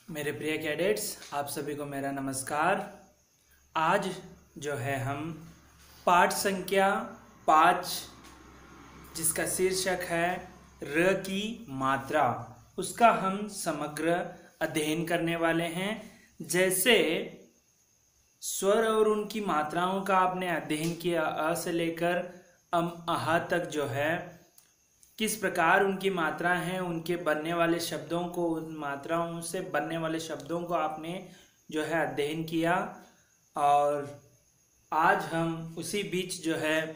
मेरे प्रिय कैडेट्स, आप सभी को मेरा नमस्कार। आज जो है हम पाठ संख्या 5 जिसका शीर्षक है र की मात्रा, उसका हम समग्र अध्ययन करने वाले हैं। जैसे स्वर और उनकी मात्राओं का आपने अध्ययन किया, अ से लेकर अह तक जो है किस प्रकार उनकी मात्रा हैं, उनके बनने वाले शब्दों को, उन मात्राओं से बनने वाले शब्दों को आपने जो है अध्ययन किया। और आज हम उसी बीच जो है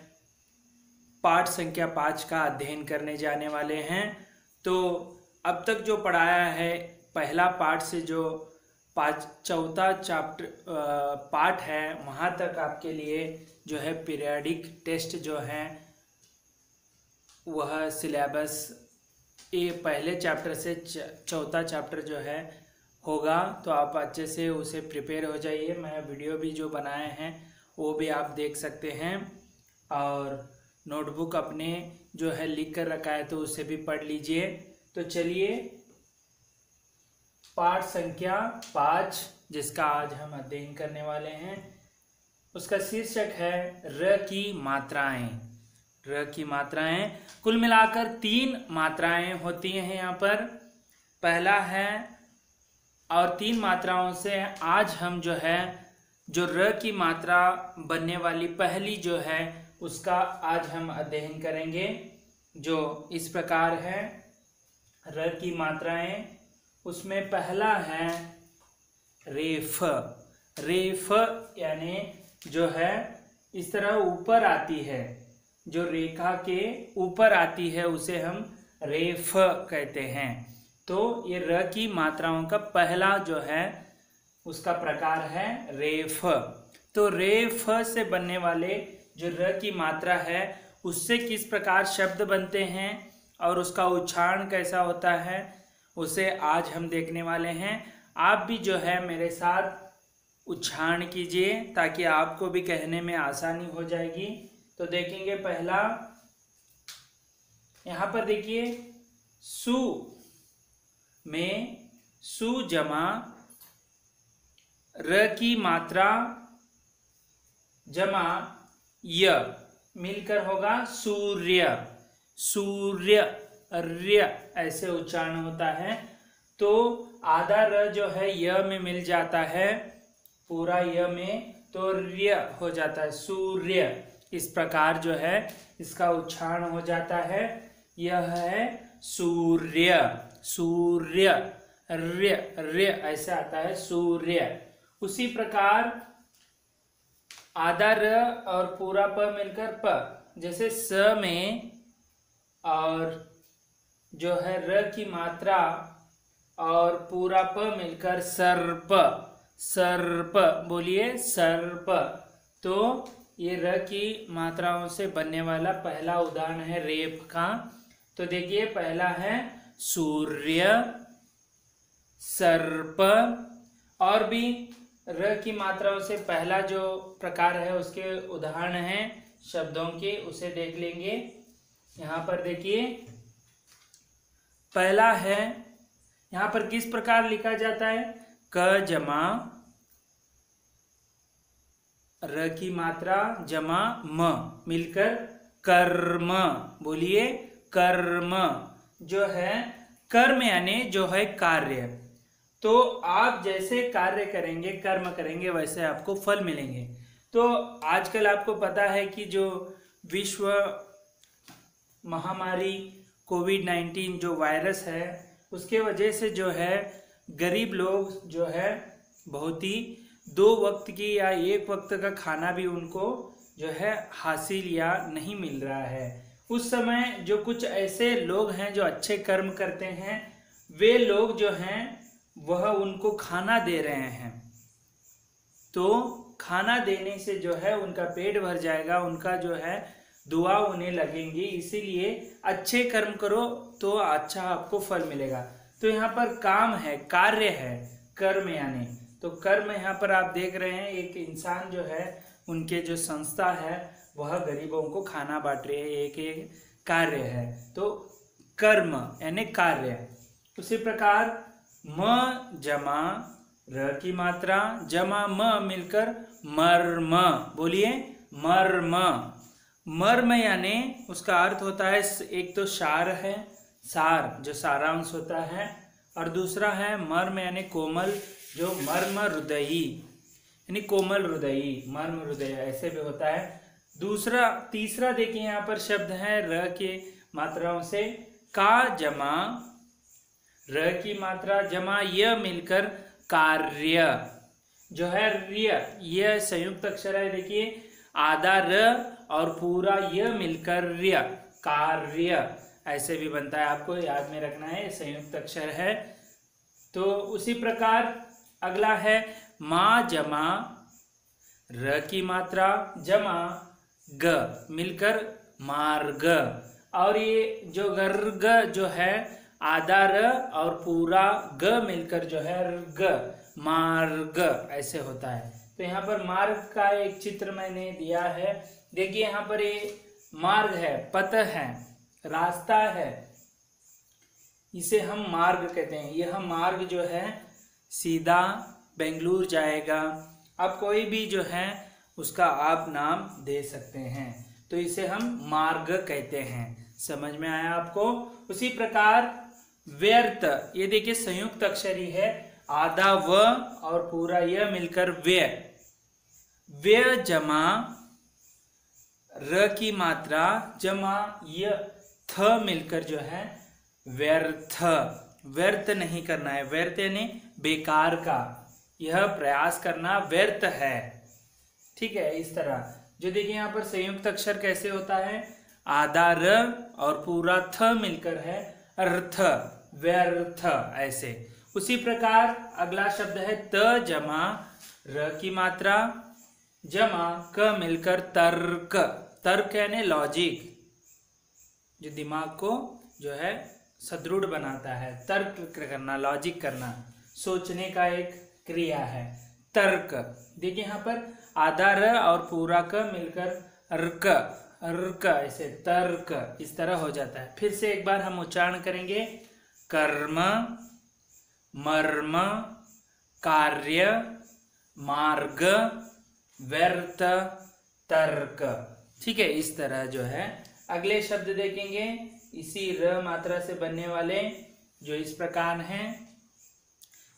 पाठ संख्या 5 का अध्ययन करने जाने वाले हैं। तो अब तक जो पढ़ाया है, पहला पाठ से जो चौथा चैप्टर पाठ है, वहाँ तक आपके लिए जो है पीरियडिक टेस्ट जो है वह सिलेबस ये पहले चैप्टर से चौथा चैप्टर जो है होगा। तो आप अच्छे से उसे प्रिपेयर हो जाइए। मैं वीडियो भी जो बनाए हैं वो भी आप देख सकते हैं, और नोटबुक अपने जो है लिख कर रखा है तो उसे भी पढ़ लीजिए। तो चलिए पाठ संख्या 5 जिसका आज हम अध्ययन करने वाले हैं, उसका शीर्षक है र की मात्राएं। र की मात्राएं कुल मिलाकर 3 मात्राएं होती हैं यहाँ पर। पहला है, और 3 मात्राओं से आज हम जो है जो र की मात्रा बनने वाली पहली जो है उसका आज हम अध्ययन करेंगे, जो इस प्रकार है। र की मात्राएं, उसमें पहला है रेफ। रेफ यानी जो है इस तरह ऊपर आती है, जो रेखा के ऊपर आती है उसे हम रेफ कहते हैं। तो ये र की मात्राओं का पहला जो है उसका प्रकार है रेफ। तो रेफ से बनने वाले जो र की मात्रा है उससे किस प्रकार शब्द बनते हैं और उसका उच्चारण कैसा होता है उसे आज हम देखने वाले हैं। आप भी जो है मेरे साथ उच्चारण कीजिए ताकि आपको भी कहने में आसानी हो जाएगी। तो देखेंगे पहला, यहाँ पर देखिए सु में सु जमा र की मात्रा जमा य मिलकर होगा सूर्य। सूर्य अर्य ऐसे उच्चारण होता है। तो आधा र जो है य में मिल जाता है, पूरा य में, तो र्य हो जाता है सूर्य। इस प्रकार जो है इसका उच्चारण हो जाता है। यह है सूर्य। सूर्य र्य र्य ऐसे आता है सूर्य। उसी प्रकार आधा र और पूरा प मिलकर प, जैसे स में और जो है र की मात्रा और पूरा प मिलकर सर्प। सर्प बोलिए, सर्प। तो ये र की मात्राओं से बनने वाला पहला उदाहरण है रेफ का। तो देखिए पहला है सूर्य, सर्प। और भी र की मात्राओं से पहला जो प्रकार है उसके उदाहरण हैं शब्दों के, उसे देख लेंगे। यहाँ पर देखिए पहला है, यहाँ पर किस प्रकार लिखा जाता है, क जमा र की मात्रा जमा म मिलकर कर्म। बोलिए कर्म। जो है कर्म यानी जो है कार्य। तो आप जैसे कार्य करेंगे, कर्म करेंगे, वैसे आपको फल मिलेंगे। तो आजकल आपको पता है कि जो विश्व महामारी कोविड-19 जो वायरस है उसके वजह से जो है गरीब लोग जो है बहुत ही 2 वक्त की या 1 वक्त का खाना भी उनको जो है हासिल या नहीं मिल रहा है। उस समय जो कुछ ऐसे लोग हैं जो अच्छे कर्म करते हैं, वे लोग जो हैं वह उनको खाना दे रहे हैं। तो खाना देने से जो है उनका पेट भर जाएगा, उनका जो है दुआ उन्हें लगेंगी। इसीलिए अच्छे कर्म करो तो अच्छा आपको फल मिलेगा। तो यहाँ पर काम है, कार्य है, कर्म यानी। तो कर्म यहाँ पर आप देख रहे हैं, एक इंसान जो है उनके जो संस्था है वह गरीबों को खाना बांट रही है, एक कार्य है। तो कर्म यानी कार्य। उसी प्रकार म जमा र की मात्रा जमा म मिलकर मर्म। बोलिए मर्म। मर्म यानी उसका अर्थ होता है, एक तो सार है, सार जो सारांश होता है, और दूसरा है मर्म यानी कोमल, जो मर्म हृदयी यानी कोमल हृदयी, मर्म हृदय ऐसे भी होता है। तीसरा देखिए यहाँ पर शब्द है र के मात्राओं से का जमा र की मात्रा जमा य मिलकर कार्य, जो है रिय, यह संयुक्त अक्षर है। देखिए आधा र और पूरा य मिलकर रिय, कार्य ऐसे भी बनता है, आपको याद में रखना है, संयुक्त अक्षर है। तो उसी प्रकार अगला है मा जमा र की मात्रा जमा ग मिलकर मार्ग, और ये जो गर्ग जो है आधा र और पूरा ग मिलकर जो है ग, मार्ग ऐसे होता है। तो यहाँ पर मार्ग का एक चित्र मैंने दिया है, देखिए यहाँ पर ये मार्ग है, पथ है, रास्ता है, इसे हम मार्ग कहते हैं। यह मार्ग जो है सीधा बेंगलुरु जाएगा, अब कोई भी जो है उसका आप नाम दे सकते हैं, तो इसे हम मार्ग कहते हैं। समझ में आया आपको? उसी प्रकार व्यर्थ, ये देखिए संयुक्त अक्षर ही है, आधा व और पूरा यह मिलकर व्यय, व्यय जमा र की मात्रा जमा य थ मिलकर जो है व्यर्थ, व्यर्थ नहीं करना है, व्यर्थ यानी बेकार का, यह प्रयास करना व्यर्थ है। ठीक है, इस तरह जो देखिए यहाँ पर संयुक्त अक्षर कैसे होता है, आधा र और पूरा थ मिलकर है अर्थ, व्यर्थ ऐसे। उसी प्रकार अगला शब्द है त जमा र की मात्रा जमा क मिलकर तर्क, तर्क यानी लॉजिक, जो दिमाग को जो है सुदृढ़ बनाता है, तर्क करना, लॉजिक करना, सोचने का एक क्रिया है तर्क। देखिए यहाँ पर आधा र और पूरा क मिलकर अर्क, अर्क ऐसे तर्क, इस तरह हो जाता है। फिर से एक बार हम उच्चारण करेंगे, कर्म, मर्म, कार्य, मार्ग, व्यर्थ, तर्क। ठीक है, इस तरह जो है। अगले शब्द देखेंगे इसी र मात्रा से बनने वाले, जो इस प्रकार हैं।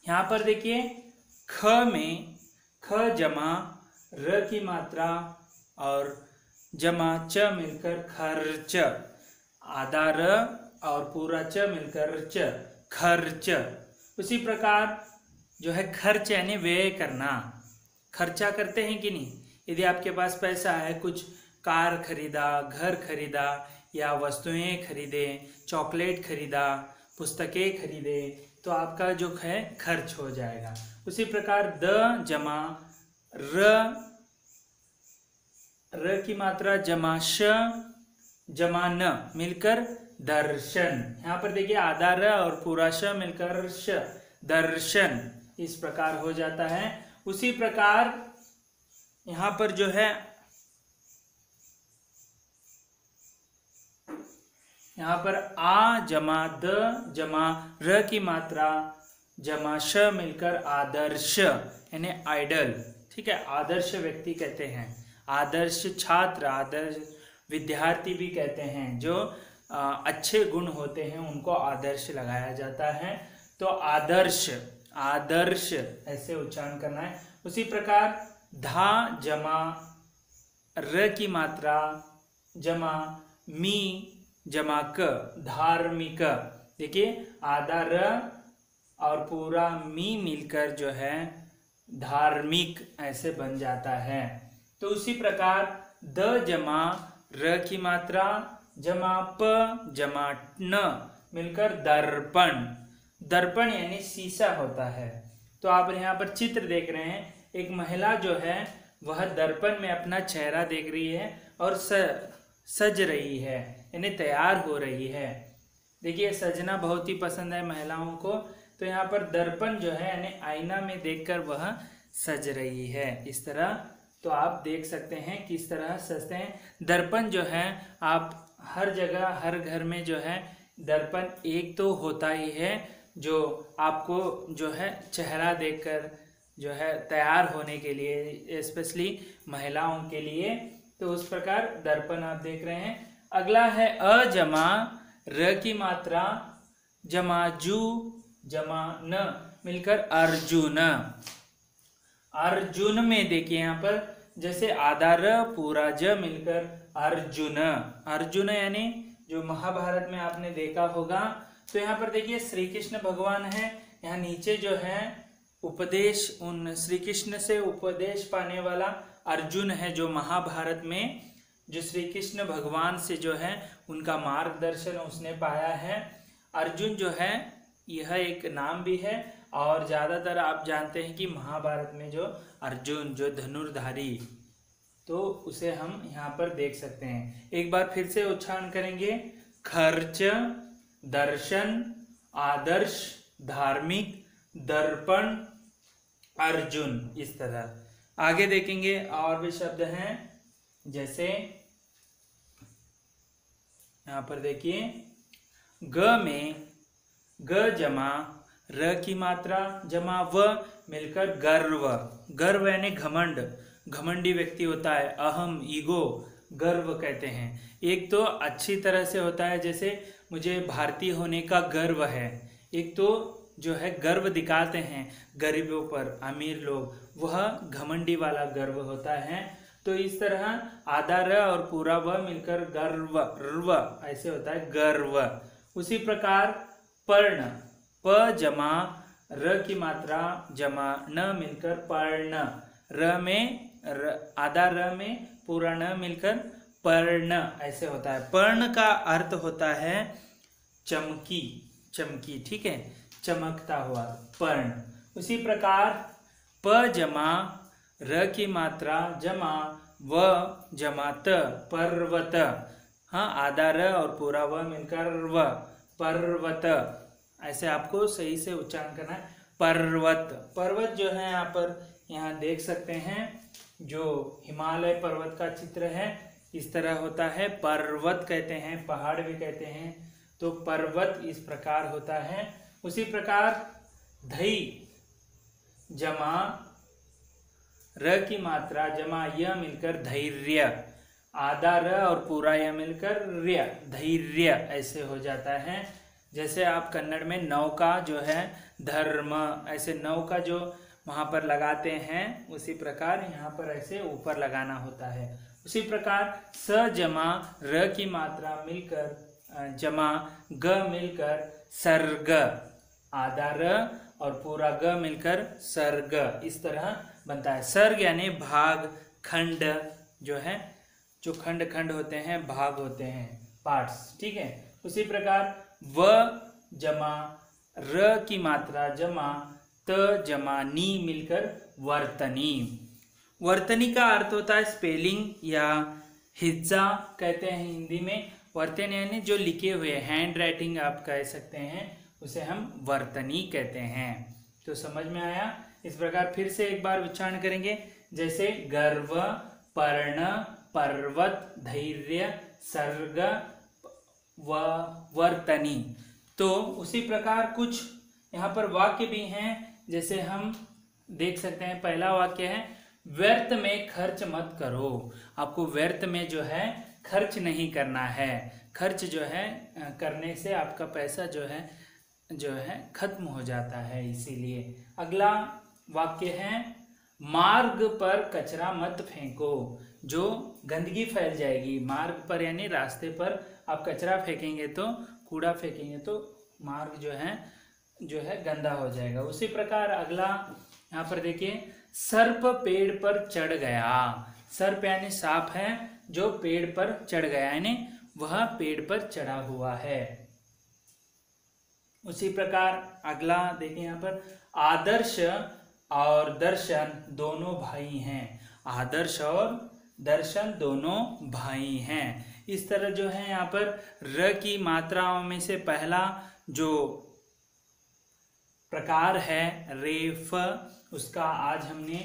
यहाँ पर देखिए ख में ख जमा र की मात्रा और जमा च मिलकर खर्च, आधा र और पूरा च मिलकर च, खर्च। उसी प्रकार जो है खर्च यानी व्यय करना, खर्चा करते हैं कि नहीं? यदि आपके पास पैसा है, कुछ कार खरीदा, घर खरीदा, या वस्तुएं खरीदे, चॉकलेट खरीदा, पुस्तकें खरीदे, तो आपका जो है खर्च हो जाएगा। उसी प्रकार द जमा र की मात्रा जमा श जमा न मिलकर दर्शन। यहाँ पर देखिए आधा र और पूरा श मिलकर श, दर्शन, इस प्रकार हो जाता है। उसी प्रकार यहाँ पर जो है, यहाँ पर आ जमा द जमा र की मात्रा जमा श मिलकर आदर्श यानी आइडल। ठीक है, आदर्श व्यक्ति कहते हैं, आदर्श छात्र, आदर्श विद्यार्थी भी कहते हैं, जो अच्छे गुण होते हैं उनको आदर्श लगाया जाता है। तो आदर्श, आदर्श ऐसे उच्चारण करना है। उसी प्रकार धा जमा र की मात्रा जमा मी जमा क, धार्मिक। देखिए आधा र और पूरा मी मिलकर जो है धार्मिक ऐसे बन जाता है। तो उसी प्रकार द जमा र की मात्रा जमा प जमा न मिलकर दर्पण, दर्पण यानी शीशा होता है। तो आप यहाँ पर चित्र देख रहे हैं, एक महिला जो है वह दर्पण में अपना चेहरा देख रही है और सज रही है, यानी तैयार हो रही है। देखिए सजना बहुत ही पसंद है महिलाओं को, तो यहाँ पर दर्पण जो है यानी आईना में देखकर वह सज रही है, इस तरह। तो आप देख सकते हैं किस तरह सजते हैं। दर्पण जो है आप हर जगह, हर घर में जो है दर्पण एक तो होता ही है, जो आपको जो है चेहरा देखकर जो है तैयार होने के लिए, स्पेशली महिलाओं के लिए, तो उस प्रकार दर्पण आप देख रहे हैं। अगला है अ जमा र की मात्रा जमा जू जमा न मिलकर अर्जुन। अर्जुन में देखिए यहाँ पर जैसे आधा र पूरा ज मिलकर अर्जुन। अर्जुन यानी जो महाभारत में आपने देखा होगा, तो यहाँ पर देखिए श्री कृष्ण भगवान है, यहाँ नीचे जो है उपदेश, उन श्री कृष्ण से उपदेश पाने वाला अर्जुन है, जो महाभारत में जो श्री कृष्ण भगवान से जो है उनका मार्गदर्शन उसने पाया है। अर्जुन जो है यह एक नाम भी है, और ज़्यादातर आप जानते हैं कि महाभारत में जो अर्जुन जो धनुर्धारी, तो उसे हम यहाँ पर देख सकते हैं। एक बार फिर से उच्चारण करेंगे, खर्च, दर्शन, आदर्श, धार्मिक, दर्पण, अर्जुन, इस तरह। आगे देखेंगे और भी शब्द हैं, जैसे यहाँ पर देखिए ग में ग जमा र की मात्रा जमा व मिलकर गर्व। गर्व यानी घमंड, घमंडी व्यक्ति होता है, अहम, ईगो, गर्व कहते हैं। एक तो अच्छी तरह से होता है, जैसे मुझे भारतीय होने का गर्व है। एक तो जो है गर्व दिखाते हैं गरीबों पर, अमीर लोग, वह घमंडी वाला गर्व होता है। तो इस तरह आधा र और पूरा व मिलकर गर्व, रव ऐसे होता है गर्व। उसी प्रकार पर्ण, प जमा र की मात्रा जमा न मिलकर पर्ण। र में आधा र में पूरा न मिलकर पर्ण ऐसे होता है। पर्ण का अर्थ होता है चमकी, चमकी, ठीक है, चमकता हुआ, पर्ण। उसी प्रकार प जमा र की मात्रा जमा व जमा त, पर्वत। हाँ, आधा र और पूरा व मिलकर व, पर्वत, ऐसे आपको सही से उच्चारण करना है। पर्वत, पर्वत जो है यहाँ पर यहाँ देख सकते हैं, जो हिमालय पर्वत का चित्र है इस तरह होता है। पर्वत कहते हैं, पहाड़ भी कहते हैं, तो पर्वत इस प्रकार होता है। उसी प्रकार धई जमा र की मात्रा जमा य मिलकर धैर्य, आधा र और पूरा य मिलकर र्य, धैर्य ऐसे हो जाता है। जैसे आप कन्नड़ में नौका जो है धर्म, ऐसे नौका जो वहाँ पर लगाते हैं, उसी प्रकार यहाँ पर ऐसे ऊपर लगाना होता है। उसी प्रकार स जमा र की मात्रा मिलकर जमा ग मिलकर सर्ग, आधा र और पूरा ग मिलकर सर्ग, इस तरह बनता है। सर्ग यानी भाग, खंड जो है, जो खंड खंड होते हैं, भाग होते हैं, पार्ट्स, ठीक है। उसी प्रकार व जमा र की मात्रा जमा त जमा नी मिलकर वर्तनी। वर्तनी का अर्थ होता है स्पेलिंग या हिज्जा कहते हैं हिंदी में। वर्तन यानी जो लिखे हुए, हैंड राइटिंग आप कह सकते हैं, उसे हम वर्तनी कहते हैं। तो समझ में आया। इस प्रकार फिर से एक बार उच्चारण करेंगे, जैसे गर्व, पर्ण, पर्वत, धैर्य, सर्ग व वर्तनी। तो उसी प्रकार कुछ यहाँ पर वाक्य भी हैं, जैसे हम देख सकते हैं। पहला वाक्य है व्यर्थ में खर्च मत करो। आपको व्यर्थ में जो है खर्च नहीं करना है। खर्च जो है करने से आपका पैसा जो है खत्म हो जाता है, इसीलिए। अगला वाक्य है मार्ग पर कचरा मत फेंको। जो गंदगी फैल जाएगी मार्ग पर, यानी रास्ते पर आप कचरा फेंकेंगे तो, कूड़ा फेंकेंगे तो मार्ग जो है गंदा हो जाएगा। उसी प्रकार अगला यहाँ पर देखिए, सर्प पेड़ पर चढ़ गया। सर्प यानी सांप है जो पेड़ पर चढ़ गया, यानी वह पेड़ पर चढ़ा हुआ है। उसी प्रकार अगला देखिए यहाँ पर, आदर्श और दर्शन दोनों भाई हैं। आदर्श और दर्शन दोनों भाई हैं। इस तरह जो है यहाँ पर र की मात्राओं में से पहला जो प्रकार है रेफ, उसका आज हमने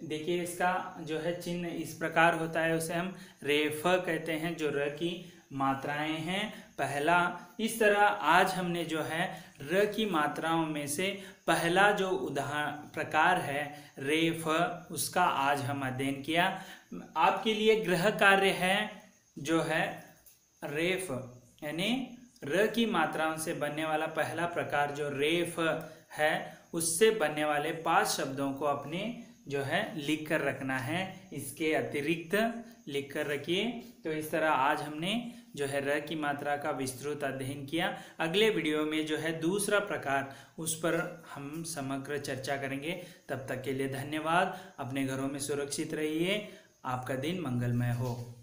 देखिए, इसका जो है चिन्ह इस प्रकार होता है, उसे हम रेफ कहते हैं, जो र की मात्राएं हैं। पहला। इस तरह आज हमने जो है र की मात्राओं में से पहला जो उदाहरण प्रकार है रे फ, उसका आज हम अध्ययन किया। आपके लिए गृह कार्य है जो है रेफ, यानी र की मात्राओं से बनने वाला पहला प्रकार जो रेफ है, उससे बनने वाले 5 शब्दों को अपने जो है लिख कर रखना है, इसके अतिरिक्त लिख कर रखिए। तो इस तरह आज हमने जो है र की मात्रा का विस्तृत अध्ययन किया। अगले वीडियो में जो है दूसरा प्रकार, उस पर हम समग्र चर्चा करेंगे। तब तक के लिए धन्यवाद। अपने घरों में सुरक्षित रहिए। आपका दिन मंगलमय हो।